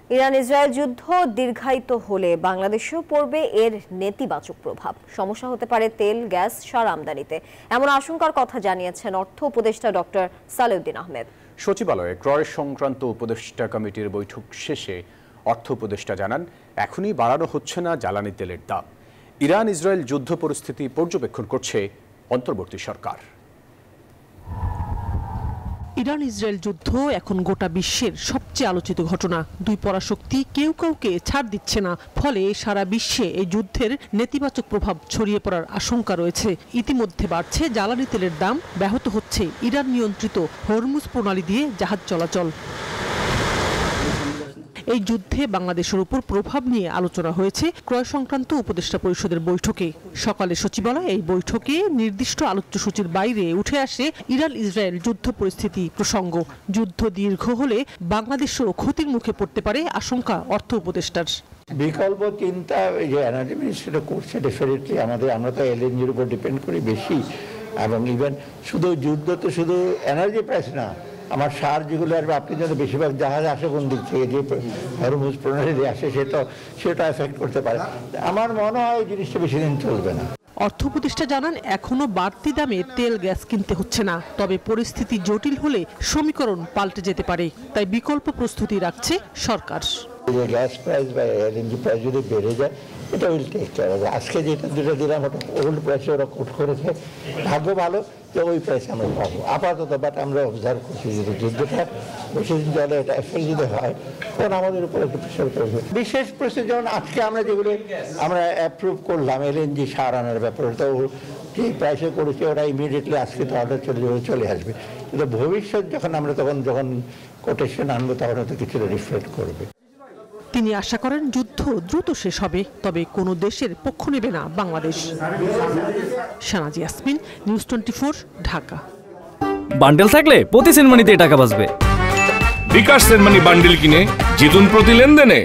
Iran Israel যুদ্ধ দীর্ঘায়িত হলে বাংলাদেশেও পড়বে এর নেতিবাচক প্রভাব। সমস্যা হতে পারে তেল, গ্যাস, সার আমদানিতে, এমন আশঙ্কার কথা জানিয়েছেন অর্থ উপদেষ্টা ডক্টর সালেউদ্দিন আহমেদ। সচিবালয়ে ক্রয় সংক্রান্ত উপদেষ্টা কমিটির বৈঠক শেষে অর্থ উপদেষ্টা জানান, এখনই বাড়ানো হচ্ছে না জ্বালানি তেলের দাম। ইরান ইসরায়েল যুদ্ধ পরিস্থিতি পর্যবেক্ষণ করছে অন্তর্বর্তী সরকার। ইরান ইসরায়েল যুদ্ধ এখন গোটা বিশ্বের সবচেয়ে আলোচিত ঘটনা। দুই পরাশক্তি কেউ কাউকে ছাড় দিচ্ছে না, ফলে সারা বিশ্বে এই যুদ্ধের নেতিবাচক প্রভাব ছড়িয়ে পড়ার আশঙ্কা রয়েছে। ইতিমধ্যে বাড়ছে জ্বালানি তেলের দাম, ব্যাহত হচ্ছে ইরান নিয়ন্ত্রিত হরমুজ প্রণালী দিয়ে জাহাজ চলাচল। এই যুদ্ধে বাংলাদেশের উপর প্রভাব নিয়ে আলোচনা হয়েছে ক্রয় সংক্রান্ত উপদেষ্টা পরিষদের বৈঠকে। সকালে সচিবালয়ে এই বৈঠকে নির্দিষ্ট আলোচ্যসূচির বাইরে উঠে আসে ইরান ইসরায়েল যুদ্ধ পরিস্থিতি প্রসঙ্গ। যুদ্ধ দীর্ঘ হলে বাংলাদেশও ক্ষতির মুখে পড়তে পারে আশঙ্কা অর্থ উপদেষ্টার। বিকল্প চিন্তা যে এনার্জি মিনিস্ট্রিটা করছে, ডেফিনেটলি আমরা তো এলএনজির উপর ডিপেন্ড করি বেশি, এবং ইভেন শুধু যুদ্ধ তো শুধু এনার্জি প্রাইস না, আমার সার যেগুলো আসবে, আপনি যদি বেশিরভাগ জাহাজ আসে কোন দিক থেকে, যে হরমুজ প্রণালী দিয়ে আসে, সেটা এফেক্ট করতে পারে। আমার মনে হয় এই জিনিসটা বেশি দিন চলবে না। অর্থ উপদেষ্টা জানান, এখনো বাড়তি দামে তেল গ্যাস কিনতে হচ্ছে না, তবে পরিস্থিতি জটিল হলে সমীকরণ পাল্টে যেতে পারে, তাই বিকল্প প্রস্তুতি রাখছে সরকার। গ্যাস প্রাইস বা এলএনজি প্রাইস যদি বেড়ে যায়, এটা উইল টেক কেয়ার হবে। আজকে যেটা দিলাম ওটা ওল্ড প্রাইসে ওরা কোট করেছে, ভাগ্য ভালো যে ওই প্রাইসে আমরা পাবো আপাতত। বাট আমরা অবজার্ভ করছি যদি যুদ্ধটা বেশি দিন চলে, এটা এফেক্ট যদি হয়, তখন আমাদের উপর একটু প্রেশার পড়বে। বিশেষ পরিস্থিতি যেমন আজকে আমরা যেগুলো আমরা অ্যাপ্রুভ করলাম এলএনজি সার আনার ব্যাপারে, তো যে প্রাইসে করেছি ওটা ইমিডিয়েটলি আজকে তো অর্ডার চলে আসবে, কিন্তু ভবিষ্যৎ আমরা যখন কোটেশন আনবো তখন হয়তো কিছুটা রিফ্লেক্ট করবে। তিনি আশা করেন যুদ্ধ দ্রুত শেষ হবে, তবে কোনো দেশের পক্ষ নেবে না বাংলাদেশ। শানাজি ইয়াসমিন, নিউজ 24, ঢাকা। বান্ডেল থাকলে প্রতি সেনমানিতে টাকা বাঁচবে। বিকাশ সেনমানি বান্ডেল কিনে জিতুন প্রতি লেনদেনে।